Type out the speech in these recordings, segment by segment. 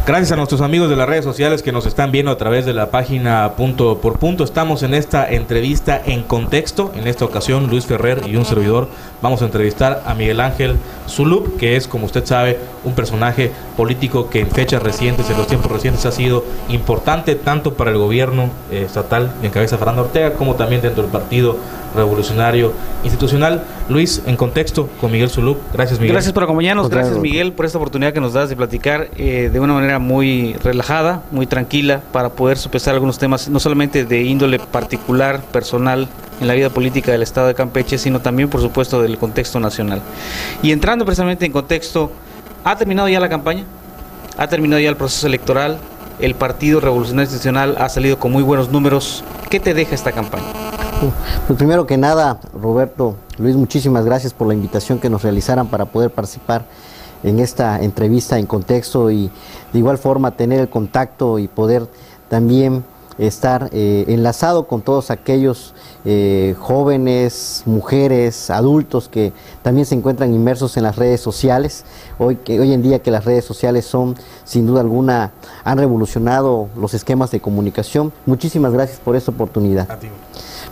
Gracias a nuestros amigos de las redes sociales que nos están viendo a través de la página Punto por Punto. Estamos en esta entrevista en contexto. En esta ocasión, Luis Ferrer y un servidor vamos a entrevistar a Miguel Ángel Zulub, que es, como usted sabe, un personaje político que en fechas recientes, en los tiempos recientes, ha sido importante tanto para el gobierno estatal que encabeza Fernando Ortega, como también dentro del Partido Revolucionario Institucional. Luis, en contexto con Miguel Zulub. Gracias, Miguel. Gracias por acompañarnos, gracias, Miguel, por esta oportunidad que nos das de platicar de una manera muy relajada, muy tranquila, para poder sopesar algunos temas, no solamente de índole particular, personal, en la vida política del estado de Campeche, sino también, por supuesto, del contexto nacional. Y entrando precisamente en contexto, ¿ha terminado ya la campaña? ¿Ha terminado ya el proceso electoral? El Partido Revolucionario Institucional ha salido con muy buenos números. ¿Qué te deja esta campaña? Pues primero que nada, Roberto, Luis, muchísimas gracias por la invitación que nos realizaran para poder participar en esta entrevista en contexto y de igual forma tener el contacto y poder también estar enlazado con todos aquellos jóvenes, mujeres, adultos que también se encuentran inmersos en las redes sociales. Hoy en día que las redes sociales son, sin duda alguna, han revolucionado los esquemas de comunicación. Muchísimas gracias por esta oportunidad. A ti.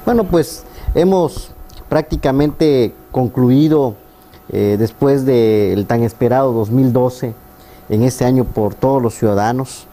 Bueno, pues hemos prácticamente concluido después del tan esperado 2012 en este año por todos los ciudadanos.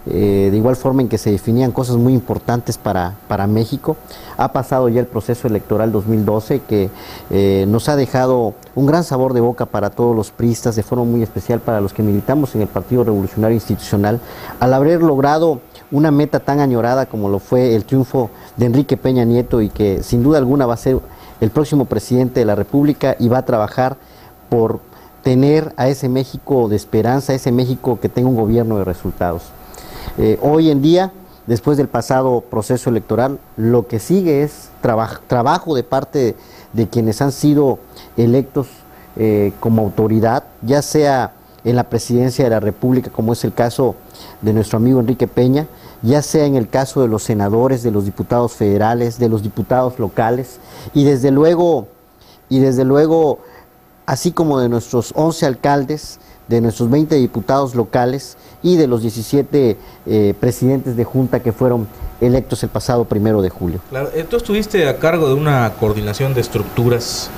De igual forma en que se definían cosas muy importantes para México. Ha pasado ya el proceso electoral 2012 que nos ha dejado un gran sabor de boca para todos los priistas, de forma muy especial para los que militamos en el Partido Revolucionario Institucional, al haber logrado una meta tan añorada como lo fue el triunfo de Enrique Peña Nieto, y que sin duda alguna va a ser el próximo presidente de la República y va a trabajar por tener a ese México de esperanza, ese México que tenga un gobierno de resultados. Hoy en día, después del pasado proceso electoral, lo que sigue es trabajo de parte de quienes han sido electos como autoridad, ya sea en la presidencia de la República, como es el caso de nuestro amigo Enrique Peña, ya sea en el caso de los senadores, de los diputados federales, de los diputados locales, y desde luego, así como de nuestros 11 alcaldes, de nuestros 20 diputados locales y de los 17 presidentes de junta que fueron electos el pasado 1 de julio. Claro, tú estuviste a cargo de una coordinación de estructuras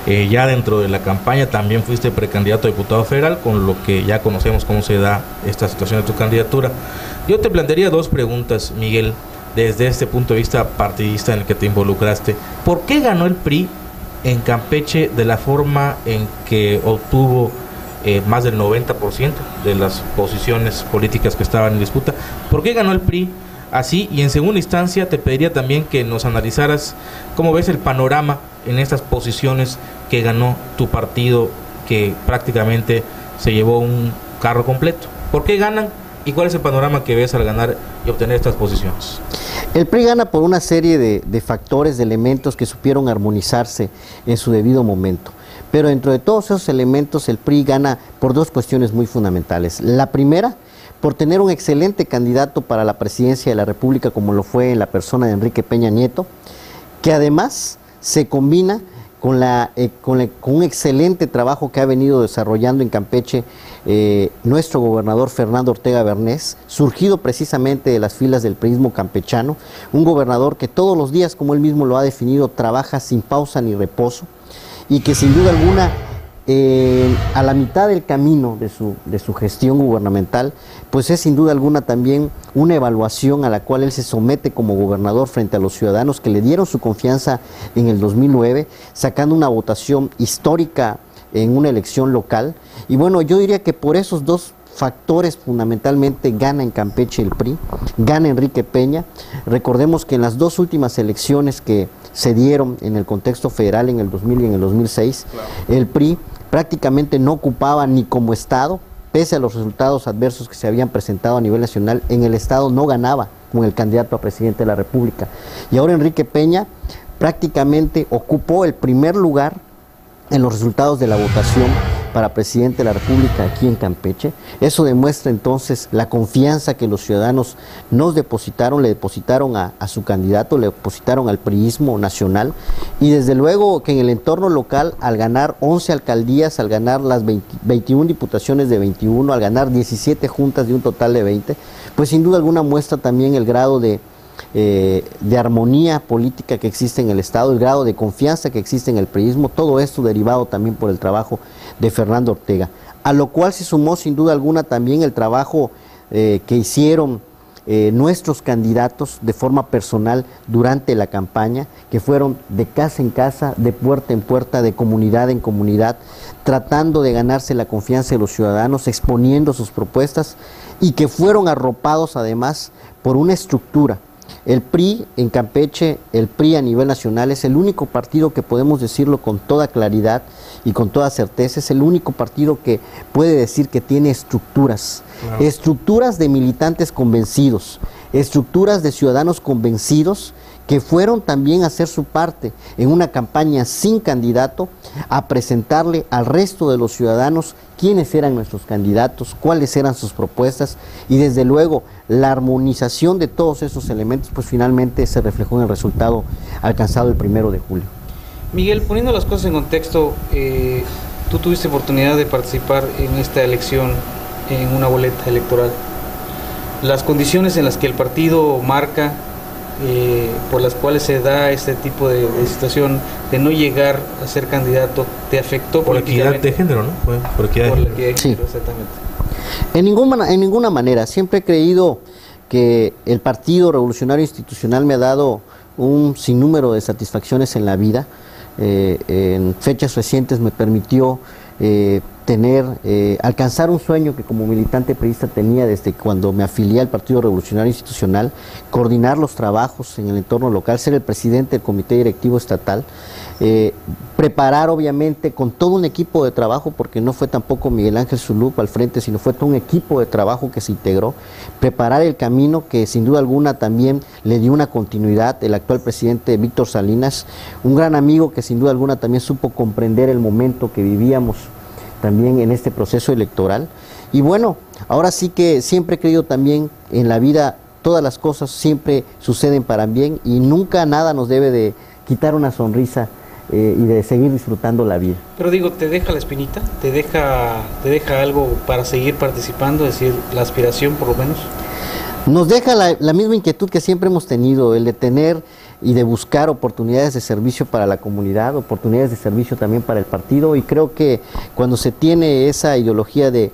ya dentro de la campaña, también fuiste precandidato a diputado federal, con lo que ya conocemos cómo se da esta situación de tu candidatura. Yo te plantearía dos preguntas, Miguel, desde este punto de vista partidista en el que te involucraste. ¿Por qué ganó el PRI en Campeche de la forma en que obtuvo más del 90% de las posiciones políticas que estaban en disputa? ¿Por qué ganó el PRI así? Y en segunda instancia te pediría también que nos analizaras cómo ves el panorama en estas posiciones que ganó tu partido, que prácticamente se llevó un carro completo. ¿Por qué ganan y cuál es el panorama que ves al ganar y obtener estas posiciones? El PRI gana por una serie de factores, de elementos que supieron armonizarse en su debido momento. Pero dentro de todos esos elementos, el PRI gana por dos cuestiones muy fundamentales. La primera, por tener un excelente candidato para la presidencia de la República, como lo fue en la persona de Enrique Peña Nieto, que además se combina con un excelente trabajo que ha venido desarrollando en Campeche nuestro gobernador Fernando Ortega Bernés, surgido precisamente de las filas del priismo campechano, un gobernador que todos los días, como él mismo lo ha definido, trabaja sin pausa ni reposo, y que sin duda alguna a la mitad del camino de su gestión gubernamental, pues es sin duda alguna también una evaluación a la cual él se somete como gobernador frente a los ciudadanos que le dieron su confianza en el 2009, sacando una votación histórica en una elección local. Y bueno, yo diría que por esos dos factores fundamentalmente gana en Campeche el PRI, gana Enrique Peña. Recordemos que en las dos últimas elecciones que se dieron en el contexto federal, en el 2000 y en el 2006, claro, el PRI prácticamente no ocupaba ni como estado, pese a los resultados adversos que se habían presentado a nivel nacional, en el estado no ganaba con el candidato a presidente de la República. Y ahora Enrique Peña prácticamente ocupó el primer lugar en los resultados de la votación para presidente de la República aquí en Campeche. Eso demuestra entonces la confianza que los ciudadanos nos depositaron, le depositaron a su candidato, le depositaron al priismo nacional, y desde luego que en el entorno local, al ganar 11 alcaldías, al ganar las 21 diputaciones de 21, al ganar 17 juntas de un total de 20, pues sin duda alguna muestra también el grado de armonía política que existe en el Estado, el grado de confianza que existe en el priismo, todo esto derivado también por el trabajo de Fernando Ortega, a lo cual se sumó sin duda alguna también el trabajo que hicieron nuestros candidatos de forma personal durante la campaña, que fueron de casa en casa, de puerta en puerta, de comunidad en comunidad, tratando de ganarse la confianza de los ciudadanos, exponiendo sus propuestas, y que fueron arropados además por una estructura. El PRI en Campeche, el PRI a nivel nacional, es el único partido que podemos decirlo con toda claridad y con toda certeza, es el único partido que puede decir que tiene estructuras, claro, estructuras de militantes convencidos, estructuras de ciudadanos convencidos que fueron también a hacer su parte en una campaña sin candidato, a presentarle al resto de los ciudadanos quiénes eran nuestros candidatos, cuáles eran sus propuestas, y desde luego la armonización de todos esos elementos pues finalmente se reflejó en el resultado alcanzado el 1 de julio. Miguel, poniendo las cosas en contexto, tú tuviste oportunidad de participar en esta elección en una boleta electoral. Las condiciones en las que el partido marca, por las cuales se da este tipo de situación de no llegar a ser candidato, ¿te afectó por la equidad de género, no? Por equidad de género. Sí. Exactamente. En ninguna manera. Siempre he creído que el Partido Revolucionario Institucional me ha dado un sinnúmero de satisfacciones en la vida. En fechas recientes me permitió alcanzar un sueño que como militante priista tenía desde cuando me afilié al Partido Revolucionario Institucional, coordinar los trabajos en el entorno local, ser el presidente del comité directivo estatal, preparar obviamente con todo un equipo de trabajo, porque no fue tampoco Miguel Ángel Zulup al frente, sino fue todo un equipo de trabajo que se integró, preparar el camino que sin duda alguna también le dio una continuidad el actual presidente Víctor Salinas, un gran amigo que sin duda alguna también supo comprender el momento que vivíamos también en este proceso electoral. Y bueno, ahora sí que siempre he creído también en la vida, todas las cosas siempre suceden para bien y nunca nada nos debe de quitar una sonrisa y de seguir disfrutando la vida. Pero digo, ¿te deja la espinita? ¿Te deja algo para seguir participando? Es decir, la aspiración por lo menos. Nos deja la misma inquietud que siempre hemos tenido, el de tener y de buscar oportunidades de servicio para la comunidad, oportunidades de servicio también para el partido, y creo que cuando se tiene esa ideología de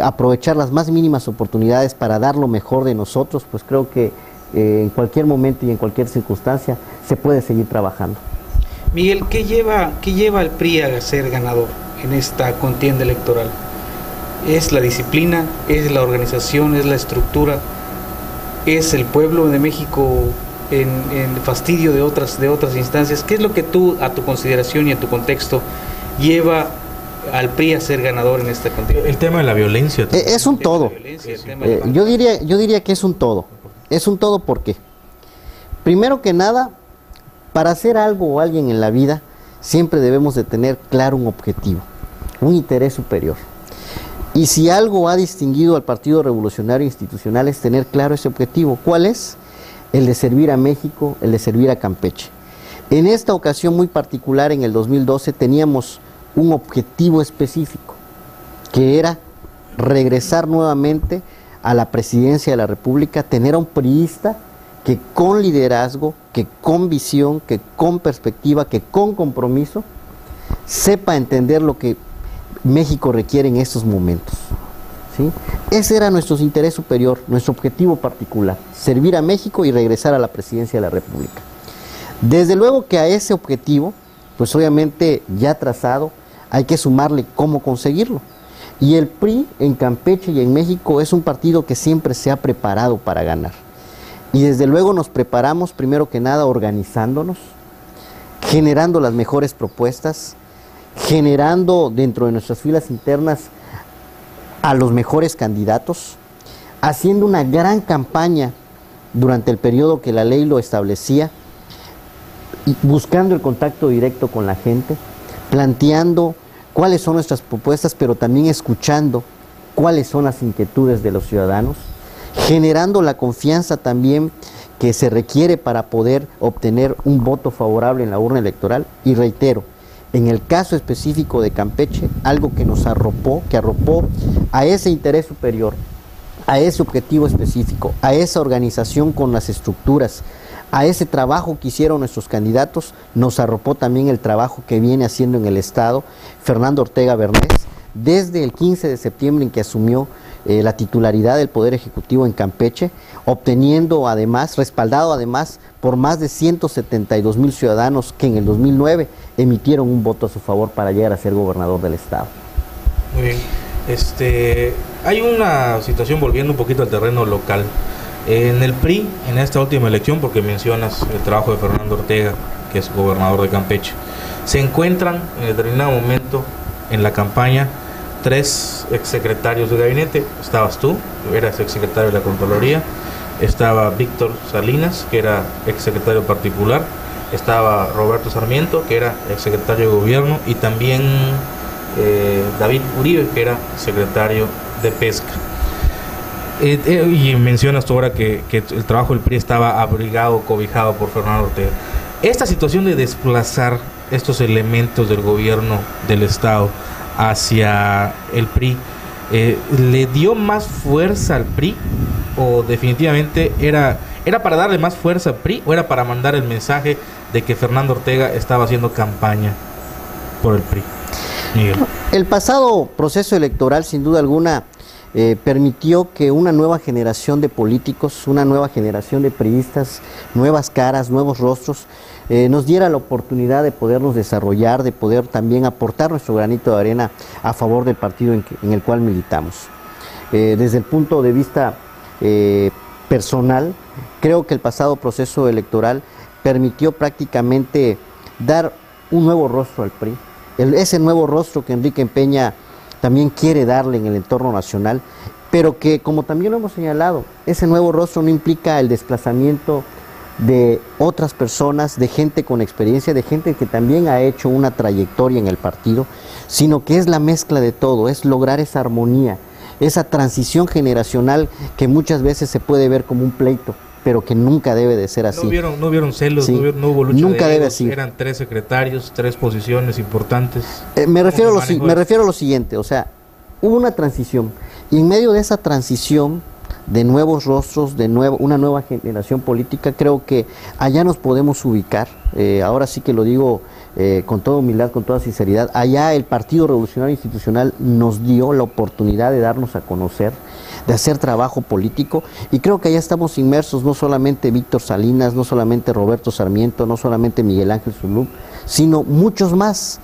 aprovechar las más mínimas oportunidades para dar lo mejor de nosotros, pues creo que en cualquier momento y en cualquier circunstancia se puede seguir trabajando. Miguel, ¿qué lleva al PRI a ser ganador en esta contienda electoral? ¿Es la disciplina? ¿Es la organización? ¿Es la estructura? ¿Es el pueblo de México en fastidio de otras instancias? ¿Qué es lo que tú, a tu consideración y a tu contexto, lleva al PRI a ser ganador en esta contienda? El tema de la violencia. Es un todo. Yo diría que es un todo. Es un todo porque, primero que nada, para hacer algo o alguien en la vida, siempre debemos de tener claro un objetivo, un interés superior. Y si algo ha distinguido al Partido Revolucionario Institucional es tener claro ese objetivo. ¿Cuál es? El de servir a México, el de servir a Campeche. En esta ocasión muy particular, en el 2012, teníamos un objetivo específico, que era regresar nuevamente a la presidencia de la República, tener a un priista que con liderazgo, que con visión, que con perspectiva, que con compromiso, sepa entender lo que México requiere en estos momentos, ¿sí? Ese era nuestro interés superior, nuestro objetivo particular, servir a México y regresar a la presidencia de la República. Desde luego que a ese objetivo, pues obviamente ya trazado, hay que sumarle cómo conseguirlo. Y el PRI en Campeche y en México es un partido que siempre se ha preparado para ganar. Y desde luego nos preparamos primero que nada organizándonos, generando las mejores propuestas, generando dentro de nuestras filas internas a los mejores candidatos, haciendo una gran campaña durante el periodo que la ley lo establecía, y buscando el contacto directo con la gente, planteando cuáles son nuestras propuestas, pero también escuchando cuáles son las inquietudes de los ciudadanos, generando la confianza también que se requiere para poder obtener un voto favorable en la urna electoral. Y reitero, en el caso específico de Campeche, algo que nos arropó, que arropó a ese interés superior, a ese objetivo específico, a esa organización con las estructuras, a ese trabajo que hicieron nuestros candidatos, nos arropó también el trabajo que viene haciendo en el Estado Fernando Ortega Bernés, desde el 15 de septiembre en que asumió la titularidad del Poder Ejecutivo en Campeche, obteniendo además, respaldado además por más de 172,000 ciudadanos que en el 2009 emitieron un voto a su favor para llegar a ser gobernador del Estado. Muy bien. Hay una situación, volviendo un poquito al terreno local. En el PRI, en esta última elección, porque mencionas el trabajo de Fernando Ortega, que es gobernador de Campeche, se encuentran en determinado momento en la campaña 3 exsecretarios de gabinete. Estabas tú, que eras exsecretario de la Contraloría, estaba Víctor Salinas, que era exsecretario particular, estaba Roberto Sarmiento, que era exsecretario de gobierno, y también David Uribe, que era secretario de Pesca. Y mencionas tú ahora que el trabajo del PRI estaba abrigado, cobijado por Fernando Ortega. Esta situación de desplazar estos elementos del gobierno del Estado hacia el PRI, ¿le dio más fuerza al PRI? ¿O definitivamente era para darle más fuerza al PRI? ¿O era para mandar el mensaje de que Fernando Ortega estaba haciendo campaña por el PRI? Miguel. El pasado proceso electoral, sin duda alguna, permitió que una nueva generación de políticos, una nueva generación de priistas, nuevas caras, nuevos rostros, nos diera la oportunidad de podernos desarrollar, de poder también aportar nuestro granito de arena a favor del partido en el cual militamos. Desde el punto de vista personal, creo que el pasado proceso electoral permitió prácticamente dar un nuevo rostro al PRI, ese nuevo rostro que Enrique Peña también quiere darle en el entorno nacional, pero que, como también lo hemos señalado, ese nuevo rostro no implica el desplazamiento de otras personas, de gente con experiencia, de gente que también ha hecho una trayectoria en el partido, sino que es la mezcla de todo, es lograr esa armonía, esa transición generacional que muchas veces se puede ver como un pleito, pero que nunca debe de ser así. No hubieron celos, sí. no hubo lucha nunca de debe egos, así. Eran 3 secretarios, 3 posiciones importantes. Me refiero a lo siguiente, o sea, hubo una transición, y en medio de esa transición de nuevos rostros, una nueva generación política, creo que allá nos podemos ubicar, ahora sí que lo digo con toda humildad, con toda sinceridad, allá el Partido Revolucionario Institucional nos dio la oportunidad de darnos a conocer, de hacer trabajo político, y creo que allá estamos inmersos no solamente Víctor Salinas, no solamente Roberto Sarmiento, no solamente Miguel Ángel Zulú, sino muchos más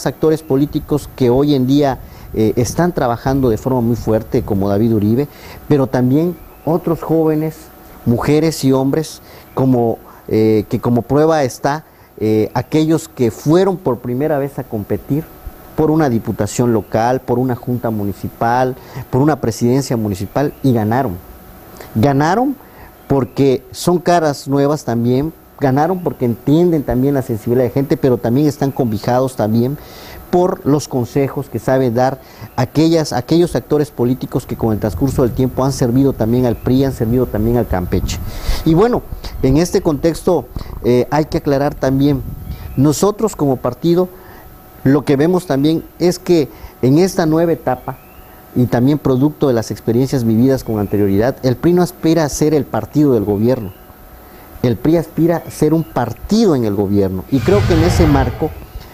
actores políticos que hoy en día están trabajando de forma muy fuerte, como David Uribe, pero también otros jóvenes, mujeres y hombres, que como prueba está aquellos que fueron por primera vez a competir por una diputación local, por una junta municipal, por una presidencia municipal, y ganaron. Ganaron porque son caras nuevas también, ganaron porque entienden también la sensibilidad de gente, pero también están cobijados también por los consejos que sabe dar aquellos actores políticos que con el transcurso del tiempo han servido también al PRI, han servido también al Campeche. Y bueno, en este contexto hay que aclarar también, nosotros como partido lo que vemos también es que en esta nueva etapa, y también producto de las experiencias vividas con anterioridad, el PRI no aspira a ser el partido del gobierno, el PRI aspira a ser un partido en el gobierno, y creo que en ese marco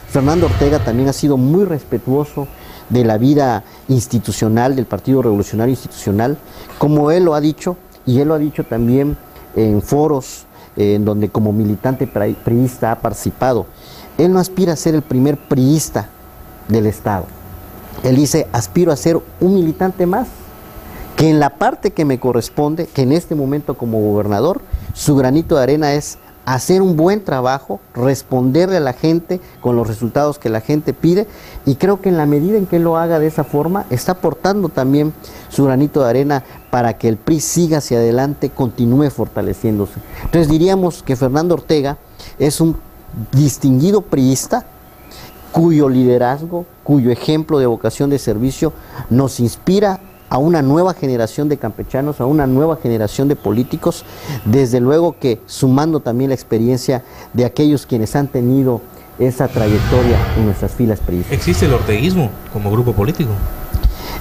Fernando Ortega también ha sido muy respetuoso de la vida institucional del Partido Revolucionario Institucional, como él lo ha dicho, y él lo ha dicho también en foros en donde como militante priista ha participado. Él no aspira a ser el primer priista del Estado. Él dice, aspiro a ser un militante más, que en la parte que me corresponde, que en este momento como gobernador, su granito de arena es hacer un buen trabajo, responderle a la gente con los resultados que la gente pide, y creo que en la medida en que él lo haga de esa forma, está aportando también su granito de arena para que el PRI siga hacia adelante, continúe fortaleciéndose. Entonces diríamos que Fernando Ortega es un distinguido priista cuyo liderazgo, cuyo ejemplo de vocación de servicio nos inspira a una nueva generación de campechanos, a una nueva generación de políticos, desde luego que sumando también la experiencia de aquellos quienes han tenido esa trayectoria en nuestras filas priistas. ¿Existe el orteguismo como grupo político?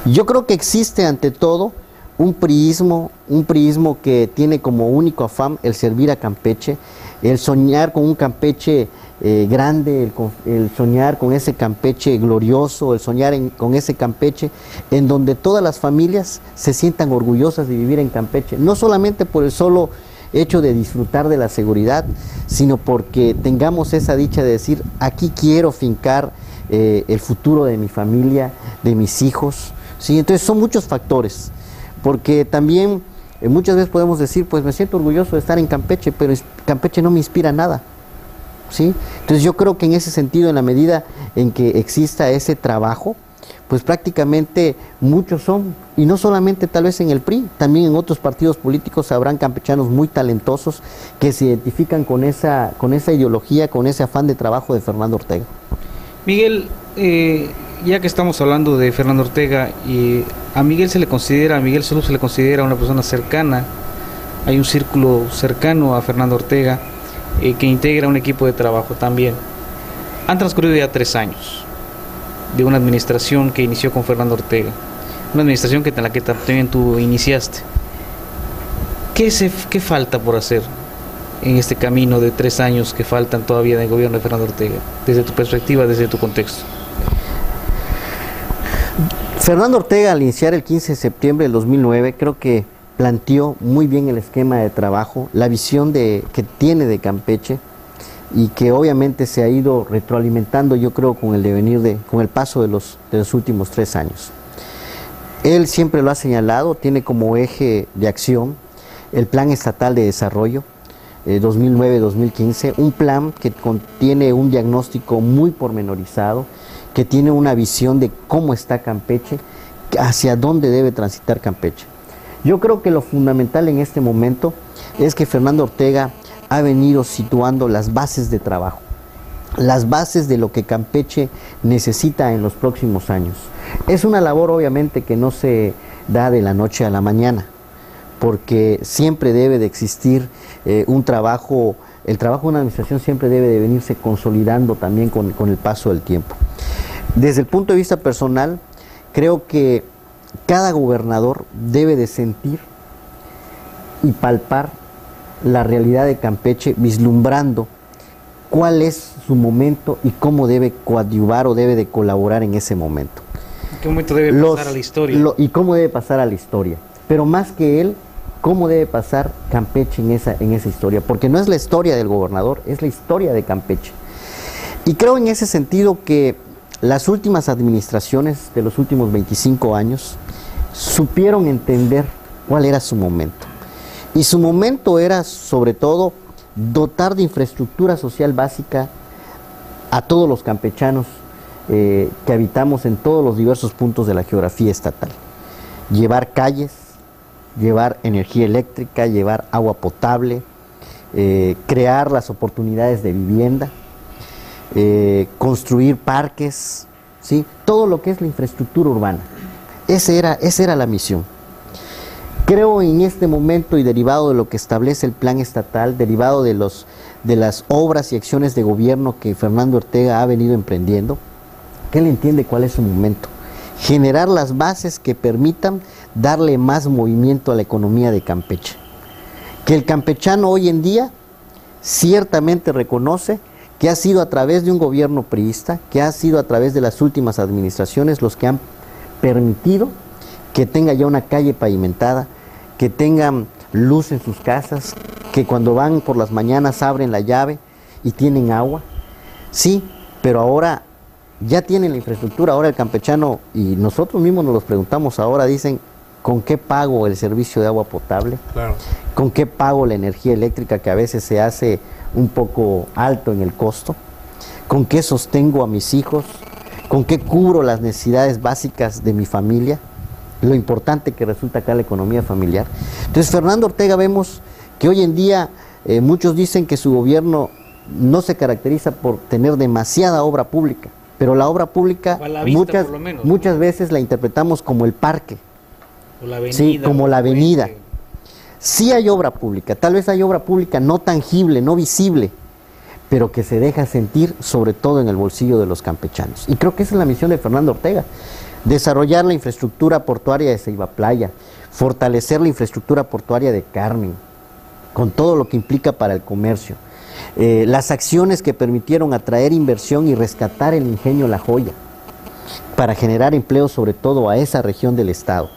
Yo creo que existe ante todo un priismo que tiene como único afán el servir a Campeche, el soñar con un Campeche grande, el soñar con ese Campeche glorioso, el soñar con ese Campeche en donde todas las familias se sientan orgullosas de vivir en Campeche, no solamente por el solo hecho de disfrutar de la seguridad, sino porque tengamos esa dicha de decir, aquí quiero fincar el futuro de mi familia, de mis hijos, ¿sí? Entonces son muchos factores, porque también muchas veces podemos decir, pues me siento orgulloso de estar en Campeche, pero Campeche no me inspira nada, ¿sí? Entonces yo creo que en ese sentido, en la medida en que exista ese trabajo, pues prácticamente muchos son, y no solamente tal vez en el PRI, también en otros partidos políticos habrán campechanos muy talentosos que se identifican con esa ideología, con ese afán de trabajo de Fernando Ortega. Miguel, ya que estamos hablando de Fernando Ortega, a Miguel Solú se le considera una persona cercana, hay un círculo cercano a Fernando Ortega que integra un equipo de trabajo también. Han transcurrido ya 3 años de una administración que inició con Fernando Ortega, una administración en la que también tú iniciaste. ¿Qué falta por hacer en este camino de 3 años que faltan todavía del gobierno de Fernando Ortega, desde tu perspectiva, desde tu contexto? Fernando Ortega, al iniciar el 15 de septiembre del 2009, creo que planteó muy bien el esquema de trabajo, la visión que tiene de Campeche, y que obviamente se ha ido retroalimentando, yo creo, con el devenir con el paso de los últimos 3 años. Él siempre lo ha señalado, tiene como eje de acción el Plan Estatal de Desarrollo 2009-2015, un plan que contiene un diagnóstico muy pormenorizado, que tiene una visión de cómo está Campeche, hacia dónde debe transitar Campeche. Yo creo que lo fundamental en este momento es que Fernando Ortega ha venido situando las bases de trabajo, las bases de lo que Campeche necesita en los próximos años. Es una labor obviamente que no se da de la noche a la mañana, porque siempre debe de existir un trabajo, el trabajo de una administración siempre debe de venirse consolidando también con el paso del tiempo. Desde el punto de vista personal, creo que cada gobernador debe de sentir y palpar la realidad de Campeche, vislumbrando cuál es su momento y cómo debe coadyuvar o debe de colaborar en ese momento. ¿En qué momento debe pasar a la historia? Y cómo debe pasar a la historia. Pero más que él, cómo debe pasar Campeche en esa historia. Porque no es la historia del gobernador, es la historia de Campeche. Y creo en ese sentido que las últimas administraciones de los últimos 25 años supieron entender cuál era su momento. Y su momento era, sobre todo, dotar de infraestructura social básica a todos los campechanos que habitamos en todos los diversos puntos de la geografía estatal. Llevar calles, llevar energía eléctrica, llevar agua potable, crear las oportunidades de vivienda, construir parques, ¿sí? Todo lo que es la infraestructura urbana. Esa era la misión. Creo en este momento, y derivado de lo que establece el plan estatal, derivado de las obras y acciones de gobierno que Fernando Ortega ha venido emprendiendo, que él entiende cuál es su momento. Generar las bases que permitan darle más movimiento a la economía de Campeche. Que el campechano hoy en día ciertamente reconoce que ha sido a través de un gobierno priista, que ha sido a través de las últimas administraciones los que han permitido que tenga ya una calle pavimentada, que tengan luz en sus casas, que cuando van por las mañanas abren la llave y tienen agua. Sí, pero ahora ya tienen la infraestructura, ahora el campechano, y nosotros mismos nos los preguntamos ahora, dicen, ¿con qué pago el servicio de agua potable? Claro. ¿Con qué pago la energía eléctrica, que a veces se hace un poco alto en el costo? ¿Con qué sostengo a mis hijos? ¿Con qué cubro las necesidades básicas de mi familia? Lo importante que resulta acá la economía familiar. Entonces, Fernando Ortega, vemos que hoy en día muchos dicen que su gobierno no se caracteriza por tener demasiada obra pública. pero la obra pública O a la vista, por lo menos, ¿no? muchas veces la interpretamos como el parque, O la avenida, sí, como o la el avenida. puente. Sí hay obra pública, tal vez hay obra pública no tangible, no visible, pero que se deja sentir sobre todo en el bolsillo de los campechanos. Y creo que esa es la misión de Fernando Ortega: desarrollar la infraestructura portuaria de Ceiba Playa, fortalecer la infraestructura portuaria de Carmen, con todo lo que implica para el comercio. Las acciones que permitieron atraer inversión y rescatar el ingenio La Joya, para generar empleo sobre todo a esa región del estado.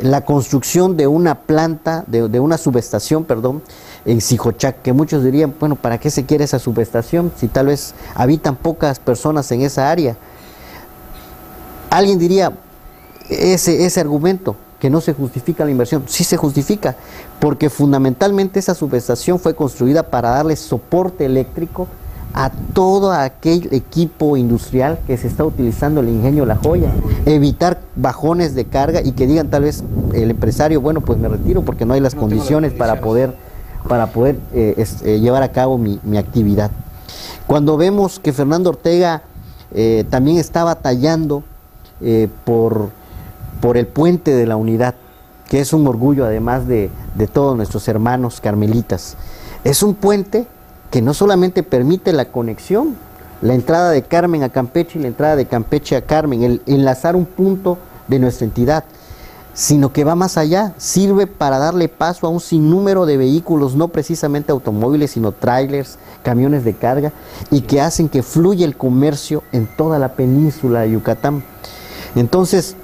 La construcción de una planta, de una subestación, perdón, en Sijochac, que muchos dirían, bueno, ¿para qué se quiere esa subestación si tal vez habitan pocas personas en esa área? Alguien diría, ese argumento, que no se justifica la inversión. Sí se justifica, porque fundamentalmente esa subestación fue construida para darle soporte eléctrico a todo aquel equipo industrial que se está utilizando el ingenio La Joya, evitar bajones de carga y que digan tal vez el empresario, bueno, pues me retiro porque no hay las condiciones para poder llevar a cabo mi actividad. Cuando vemos que Fernando Ortega también está batallando por el puente de la Unidad, que es un orgullo además de todos nuestros hermanos carmelitas. Es un puente que no solamente permite la conexión, la entrada de Carmen a Campeche y la entrada de Campeche a Carmen, el enlazar un punto de nuestra entidad, sino que va más allá, sirve para darle paso a un sinnúmero de vehículos, no precisamente automóviles, sino trailers, camiones de carga, y que hacen que fluya el comercio en toda la península de Yucatán. Entonces,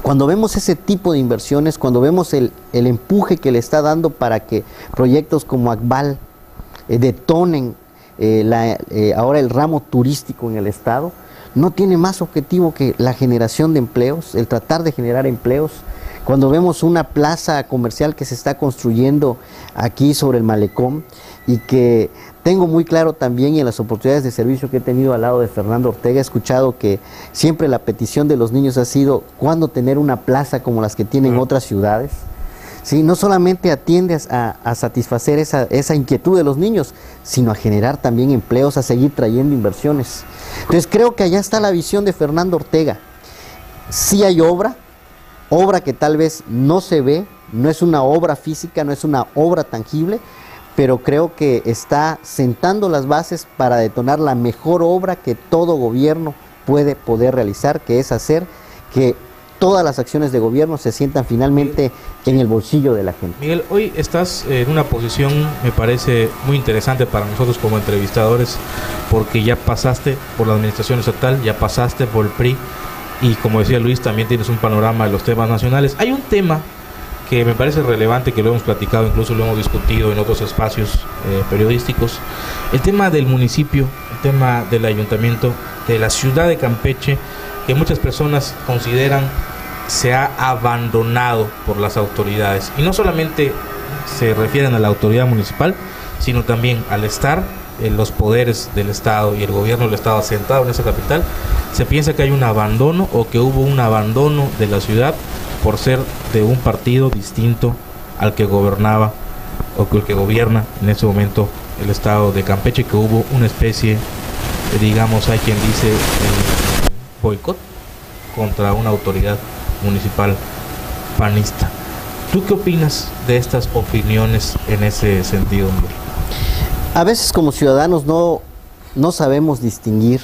cuando vemos ese tipo de inversiones, cuando vemos el empuje que le está dando para que proyectos como Akbal detonen ahora el ramo turístico en el estado, no tiene más objetivo que la generación de empleos, el tratar de generar empleos. Cuando vemos una plaza comercial que se está construyendo aquí sobre el malecón, y que tengo muy claro también, y en las oportunidades de servicio que he tenido al lado de Fernando Ortega, he escuchado que siempre la petición de los niños ha sido ¿cuándo tener una plaza como las que tienen otras ciudades? Sí, no solamente atiendes a satisfacer esa inquietud de los niños, sino a generar también empleos, a seguir trayendo inversiones. Entonces creo que allá está la visión de Fernando Ortega. Sí hay obra que tal vez no se ve, no es una obra física, no es una obra tangible, pero creo que está sentando las bases para detonar la mejor obra que todo gobierno puede poder realizar, que es hacer que todas las acciones de gobierno se sientan finalmente en el bolsillo de la gente. Miguel, hoy estás en una posición, me parece muy interesante para nosotros como entrevistadores, porque ya pasaste por la administración estatal, ya pasaste por el PRI, y como decía Luis, también tienes un panorama de los temas nacionales. Hay un tema que me parece relevante, que lo hemos platicado, incluso lo hemos discutido en otros espacios periodísticos, el tema del municipio, el tema del ayuntamiento, de la ciudad de Campeche, que muchas personas consideran se ha abandonado por las autoridades, y no solamente se refieren a la autoridad municipal, sino también al estar en los poderes del Estado y el gobierno del Estado asentado en esa capital. Se piensa que hay un abandono, o que hubo un abandono de la ciudad por ser de un partido distinto al que gobernaba o que el que gobierna en ese momento el estado de Campeche, que hubo una especie, digamos, hay quien dice boicot contra una autoridad municipal panista. ¿Tú qué opinas de estas opiniones en ese sentido, Miguel? A veces como ciudadanos no sabemos distinguir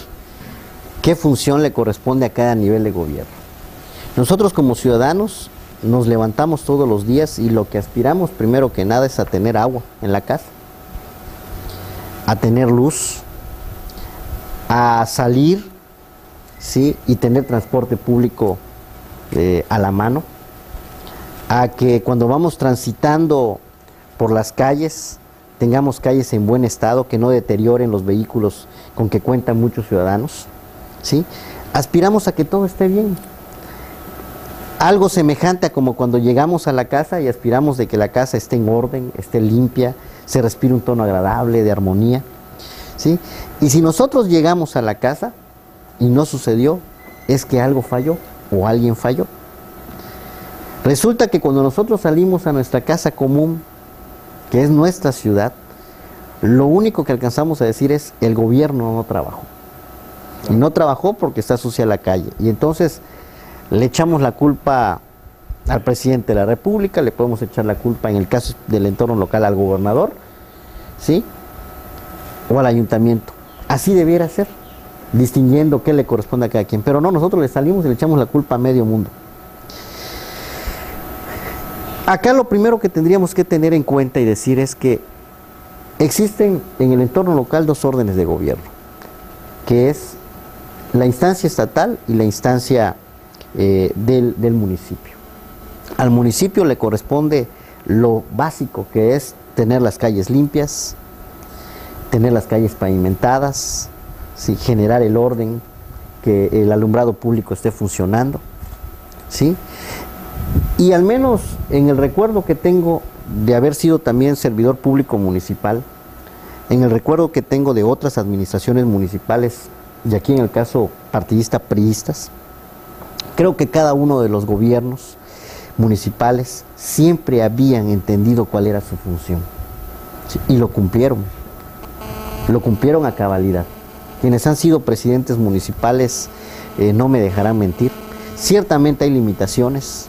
qué función le corresponde a cada nivel de gobierno. Nosotros como ciudadanos nos levantamos todos los días y lo que aspiramos primero que nada es a tener agua en la casa, a tener luz, a salir, ¿sí?, y tener transporte público a la mano, a que cuando vamos transitando por las calles tengamos calles en buen estado, que no deterioren los vehículos con que cuentan muchos ciudadanos, ¿sí? Aspiramos a que todo esté bien. Algo semejante a como cuando llegamos a la casa y aspiramos de que la casa esté en orden, esté limpia, se respire un tono agradable, de armonía, ¿sí? Y si nosotros llegamos a la casa y no sucedió, es que algo falló o alguien falló. Resulta que cuando nosotros salimos a nuestra casa común, que es nuestra ciudad, lo único que alcanzamos a decir es: el gobierno no trabajó. y no trabajó porque está sucia la calle. Y entonces le echamos la culpa al presidente de la República, le podemos echar la culpa en el caso del entorno local al gobernador, ¿sí? O al ayuntamiento. Así debiera ser, distinguiendo qué le corresponde a cada quien. Pero no, nosotros le salimos y le echamos la culpa a medio mundo. Acá lo primero que tendríamos que tener en cuenta y decir es que existen en el entorno local dos órdenes de gobierno, que es la instancia estatal y la instancia del municipio. Al municipio le corresponde lo básico, que es tener las calles limpias, tener las calles pavimentadas, ¿sí? Generar el orden, que el alumbrado público esté funcionando, ¿sí? Y al menos en el recuerdo que tengo de haber sido también servidor público municipal, en el recuerdo que tengo de otras administraciones municipales, y aquí en el caso partidista priistas, creo que cada uno de los gobiernos municipales siempre habían entendido cuál era su función, ¿sí? Y lo cumplieron a cabalidad. Quienes han sido presidentes municipales no me dejarán mentir. Ciertamente hay limitaciones,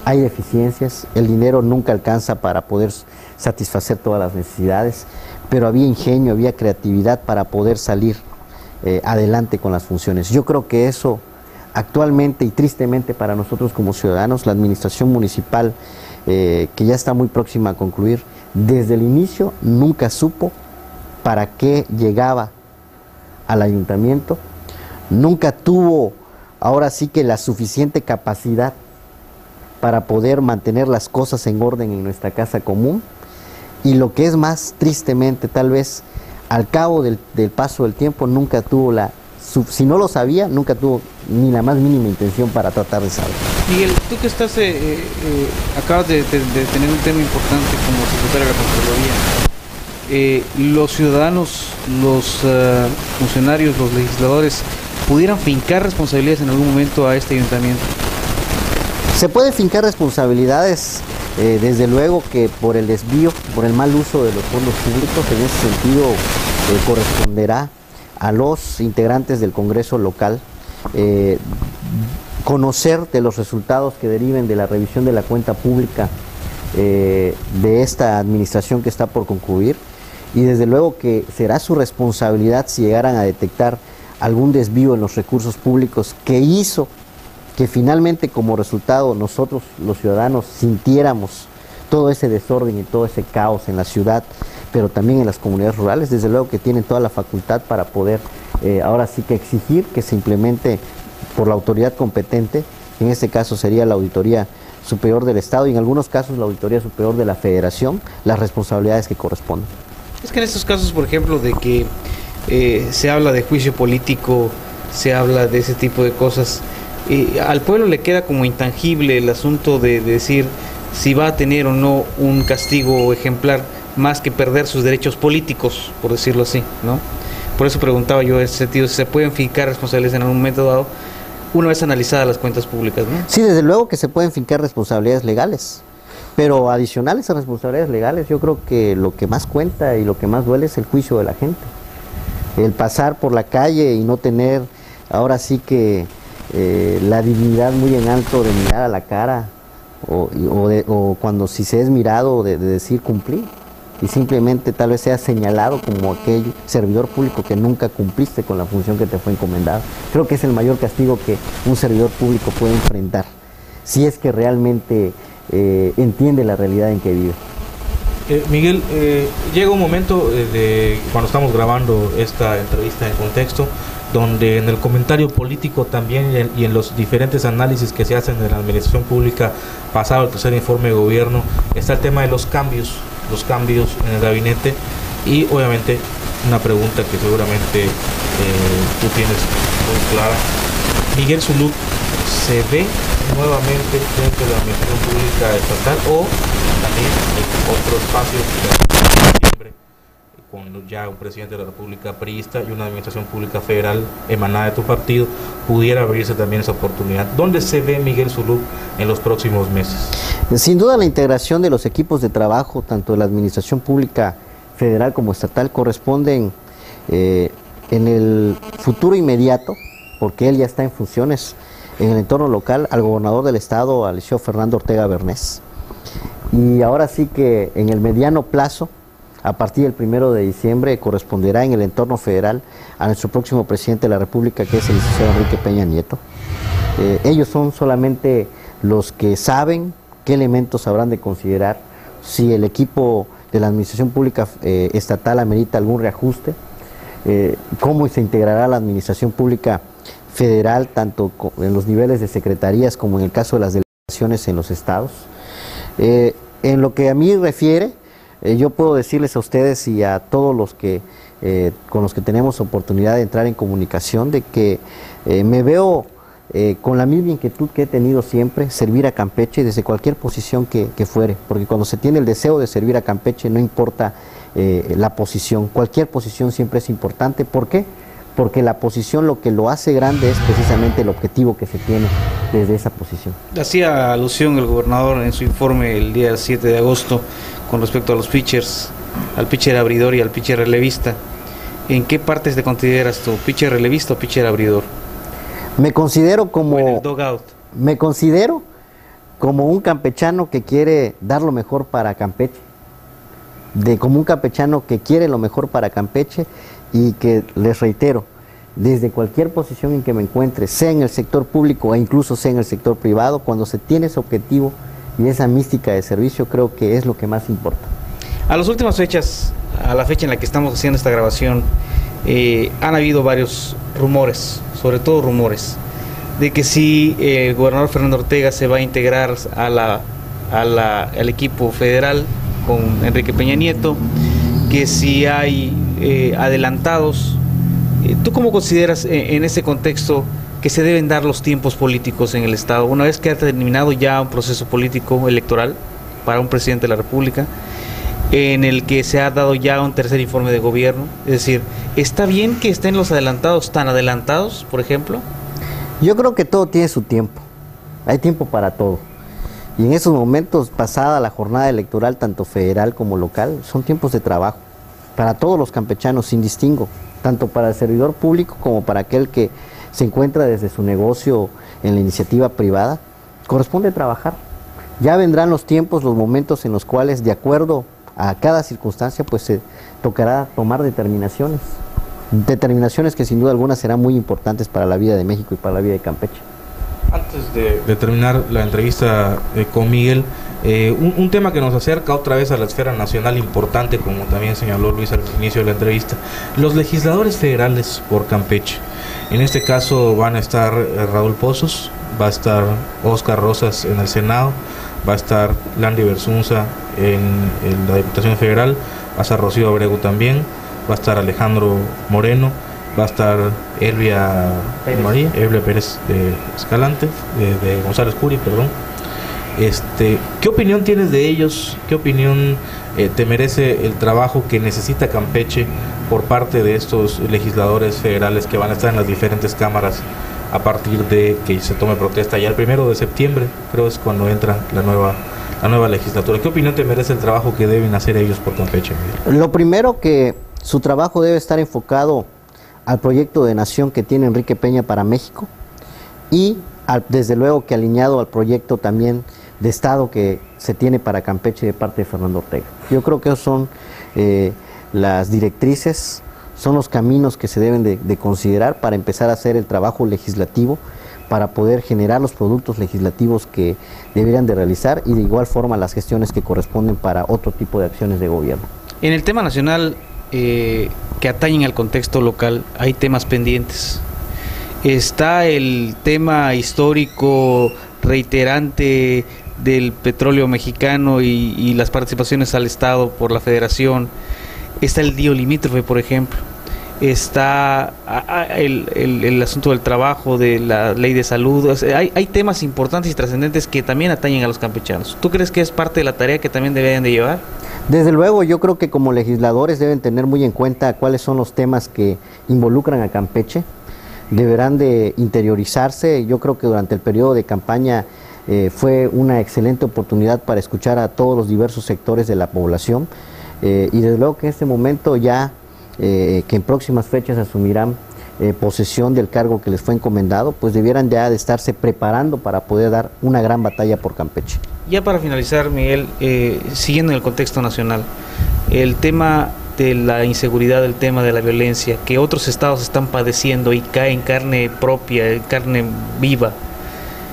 hay deficiencias, el dinero nunca alcanza para poder satisfacer todas las necesidades, pero había ingenio, había creatividad para poder salir adelante con las funciones. Yo creo que eso actualmente y tristemente para nosotros como ciudadanos, la administración municipal que ya está muy próxima a concluir, desde el inicio nunca supo para qué llegaba al ayuntamiento, nunca tuvo ahora sí que la suficiente capacidad para poder mantener las cosas en orden en nuestra casa común, y lo que es más tristemente, tal vez al cabo del paso del tiempo, nunca tuvo si no lo sabía, nunca tuvo ni la más mínima intención para tratar de saber. Miguel, tú que estás, acabas de tener un tema importante como secretario de la Contraloría, los ciudadanos, los funcionarios, los legisladores, ¿pudieran fincar responsabilidades en algún momento a este ayuntamiento? Se puede fincar responsabilidades, desde luego que por el desvío, por el mal uso de los fondos públicos. En ese sentido corresponderá a los integrantes del Congreso local conocer de los resultados que deriven de la revisión de la cuenta pública de esta administración que está por concluir, y desde luego que será su responsabilidad si llegaran a detectar algún desvío en los recursos públicos que hizo que finalmente como resultado nosotros los ciudadanos sintiéramos todo ese desorden y todo ese caos en la ciudad, pero también en las comunidades rurales. Desde luego que tienen toda la facultad para poder ahora sí que exigir que se implemente por la autoridad competente, en este caso sería la Auditoría Superior del Estado y en algunos casos la Auditoría Superior de la Federación, las responsabilidades que corresponden. Es que en estos casos, por ejemplo, de que se habla de juicio político, se habla de ese tipo de cosas, al pueblo le queda como intangible el asunto de decir si va a tener o no un castigo ejemplar, más que perder sus derechos políticos, por decirlo así, ¿no? Por eso preguntaba yo en ese sentido, si se pueden fincar responsabilidades en algún momento dado, una vez analizadas las cuentas públicas, ¿no? Sí, desde luego que se pueden fincar responsabilidades legales, pero adicionales a responsabilidades legales, yo creo que lo que más cuenta y lo que más duele es el juicio de la gente. El pasar por la calle y no tener, ahora sí que la dignidad muy en alto de mirar a la cara, o cuando si se es mirado de decir cumplí, y simplemente tal vez sea señalado como aquel servidor público que nunca cumpliste con la función que te fue encomendada. Creo que es el mayor castigo que un servidor público puede enfrentar, si es que realmente entiende la realidad en que vive. Miguel, llega un momento cuando estamos grabando esta entrevista en contexto, donde en el comentario político también y en los diferentes análisis que se hacen de la administración pública pasado el tercer informe de gobierno, está el tema de los cambios en el gabinete, y obviamente una pregunta que seguramente tú tienes muy clara. Miguel Zulug se ve nuevamente dentro de la administración pública estatal, o también en otro espacio con ya un presidente de la República priista y una administración pública federal emanada de tu partido, pudiera abrirse también esa oportunidad. ¿Dónde se ve Miguel Zulug en los próximos meses? Sin duda la integración de los equipos de trabajo, tanto de la administración pública federal como estatal, corresponden en el futuro inmediato, porque él ya está en funciones en el entorno local, al gobernador del estado, al licenciado Fernando Ortega Bernés. Y ahora sí que en el mediano plazo, a partir del 1 de diciembre, corresponderá en el entorno federal a nuestro próximo presidente de la República, que es el licenciado Enrique Peña Nieto. Ellos son solamente los que saben qué elementos habrán de considerar, si el equipo de la Administración Pública Estatal amerita algún reajuste, cómo se integrará la Administración Pública Federal, tanto en los niveles de secretarías como en el caso de las delegaciones en los estados. En lo que a mí refiere, yo puedo decirles a ustedes y a todos los que con los que tenemos oportunidad de entrar en comunicación, de que me veo con la misma inquietud que he tenido siempre, servir a Campeche desde cualquier posición que fuere, porque cuando se tiene el deseo de servir a Campeche no importa la posición, cualquier posición siempre es importante. ¿Por qué? Porque la posición, lo que lo hace grande es precisamente el objetivo que se tiene desde esa posición. Hacía alusión el gobernador en su informe el día 7 de agosto con respecto a los pitchers, al pitcher abridor y al pitcher relevista. ¿En qué partes te consideras tú, pitcher relevista o pitcher abridor? Me considero como un campechano que quiere dar lo mejor para Campeche, como un campechano que quiere lo mejor para Campeche, y que les reitero, desde cualquier posición en que me encuentre, sea en el sector público e incluso sea en el sector privado, cuando se tiene ese objetivo y esa mística de servicio, creo que es lo que más importa. A las últimas fechas, a la fecha en la que estamos haciendo esta grabación, han habido varios rumores, sobre todo rumores, de que si el gobernador Fernando Ortega se va a integrar al equipo federal con Enrique Peña Nieto, que si hay adelantados. ¿Tú cómo consideras en ese contexto que se deben dar los tiempos políticos en el Estado? Una vez que ha terminado ya un proceso político electoral para un presidente de la República, en el que se ha dado ya un tercer informe de gobierno, es decir, ¿está bien que estén los adelantados tan adelantados, por ejemplo? Yo creo que todo tiene su tiempo, hay tiempo para todo. Y en esos momentos, pasada la jornada electoral, tanto federal como local, son tiempos de trabajo para todos los campechanos, sin distingo, tanto para el servidor público como para aquel que se encuentra desde su negocio en la iniciativa privada. Corresponde trabajar. Ya vendrán los tiempos, los momentos en los cuales, de acuerdo a cada circunstancia, pues se tocará tomar determinaciones que sin duda alguna serán muy importantes para la vida de México y para la vida de Campeche. Antes de terminar la entrevista con Miguel, un tema que nos acerca otra vez a la esfera nacional importante, como también señaló Luis al inicio de la entrevista, los legisladores federales por Campeche. En este caso van a estar Raúl Pozos, va a estar Óscar Rosas en el Senado, va a estar Landy Bersunza en la Diputación Federal, va a estar Rocío Abrego también, va a estar Alejandro Moreno, va a estar Elvia Pérez de Escalante, de González Curi, perdón. ¿Qué opinión tienes de ellos? ¿Qué opinión te merece el trabajo que necesita Campeche por parte de estos legisladores federales que van a estar en las diferentes cámaras a partir de que se tome protesta ya el 1 de septiembre, creo es cuando entra la nueva legislatura? ¿Qué opinión te merece el trabajo que deben hacer ellos por Campeche, Miguel? Lo primero, que su trabajo debe estar enfocado al proyecto de nación que tiene Enrique Peña para México y desde luego que alineado al proyecto también de Estado que se tiene para Campeche de parte de Fernando Ortega. Yo creo que esos son las directrices, son los caminos que se deben de considerar para empezar a hacer el trabajo legislativo, para poder generar los productos legislativos que deberían de realizar y de igual forma las gestiones que corresponden para otro tipo de acciones de gobierno. En el tema nacional que atañen al contexto local, hay temas pendientes. Está el tema histórico reiterante del petróleo mexicano y las participaciones al Estado por la Federación. Está el DIO limítrofe, por ejemplo. Está el asunto del trabajo, de la ley de salud. O sea, hay temas importantes y trascendentes que también atañen a los campechanos. ¿Tú crees que es parte de la tarea que también deberían de llevar? Desde luego, yo creo que como legisladores deben tener muy en cuenta cuáles son los temas que involucran a Campeche. Deberán de interiorizarse. Yo creo que durante el periodo de campaña fue una excelente oportunidad para escuchar a todos los diversos sectores de la población y desde luego que en este momento ya que en próximas fechas asumirán posesión del cargo que les fue encomendado, pues debieran ya de estarse preparando para poder dar una gran batalla por Campeche. Ya para finalizar, Miguel, siguiendo en el contexto nacional, el tema de la inseguridad, el tema de la violencia, que otros estados están padeciendo y cae en carne propia, en carne viva.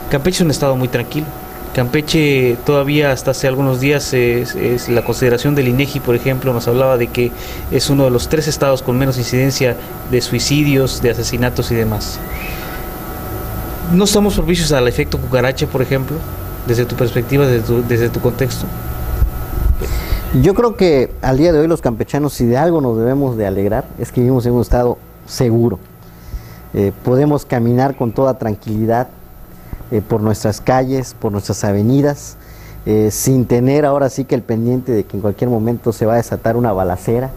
Campeche es un estado muy tranquilo. Campeche todavía hasta hace algunos días es la consideración del INEGI, por ejemplo, nos hablaba de que es uno de los 3 estados con menos incidencia de suicidios, de asesinatos y demás. ¿No estamos propicios al efecto cucaracha, por ejemplo, desde tu perspectiva, desde tu contexto? Yo creo que al día de hoy los campechanos, si de algo nos debemos de alegrar, es que vivimos en un estado seguro. Podemos caminar con toda tranquilidad por nuestras calles, por nuestras avenidas, sin tener ahora sí que el pendiente de que en cualquier momento se va a desatar una balacera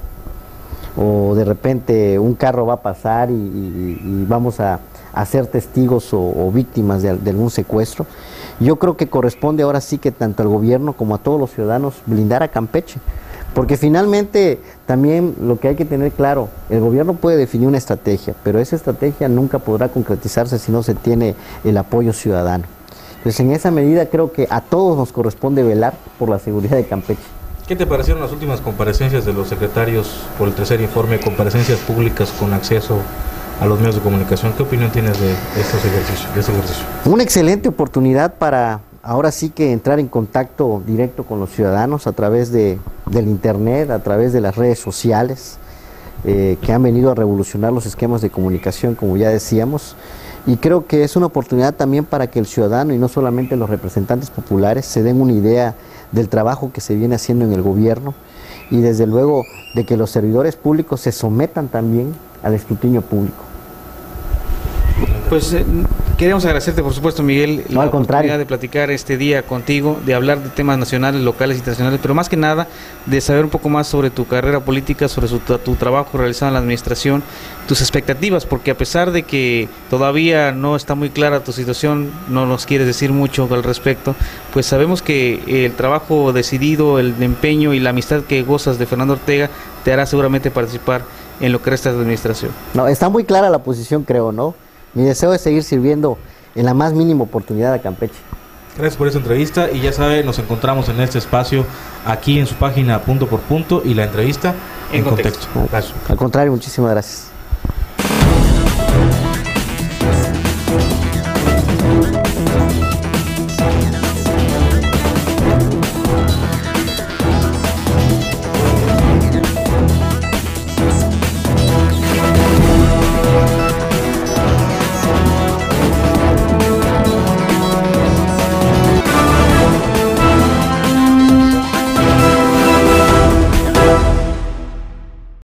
o de repente un carro va a pasar y vamos a ser testigos o víctimas de algún secuestro. Yo creo que corresponde ahora sí que tanto al gobierno como a todos los ciudadanos blindar a Campeche, porque finalmente también lo que hay que tener claro, el gobierno puede definir una estrategia, pero esa estrategia nunca podrá concretizarse si no se tiene el apoyo ciudadano. Entonces, en esa medida creo que a todos nos corresponde velar por la seguridad de Campeche. ¿Qué te parecieron las últimas comparecencias de los secretarios por el tercer informe, comparecencias públicas con acceso a los medios de comunicación? ¿Qué opinión tienes de estos ejercicios, de este ejercicio? Una excelente oportunidad para ahora sí que entrar en contacto directo con los ciudadanos a través del internet, a través de las redes sociales, que han venido a revolucionar los esquemas de comunicación, como ya decíamos, y creo que es una oportunidad también para que el ciudadano y no solamente los representantes populares se den una idea del trabajo que se viene haciendo en el gobierno y desde luego de que los servidores públicos se sometan también al escrutinio público. Pues queremos agradecerte, por supuesto, Miguel, la oportunidad de platicar este día contigo, de hablar de temas nacionales, locales, internacionales, pero más que nada de saber un poco más sobre tu carrera política, sobre tu trabajo realizado en la administración, tus expectativas, porque a pesar de que todavía no está muy clara tu situación, no nos quieres decir mucho al respecto, pues sabemos que el trabajo decidido, el empeño y la amistad que gozas de Fernando Ortega te hará seguramente participar en lo que resta de la administración. No, está muy clara la posición, creo, ¿no? Mi deseo es seguir sirviendo en la más mínima oportunidad a Campeche. Gracias por esta entrevista y ya sabe, nos encontramos en este espacio aquí en su página Punto por Punto y la entrevista en contexto. Al contrario, muchísimas gracias.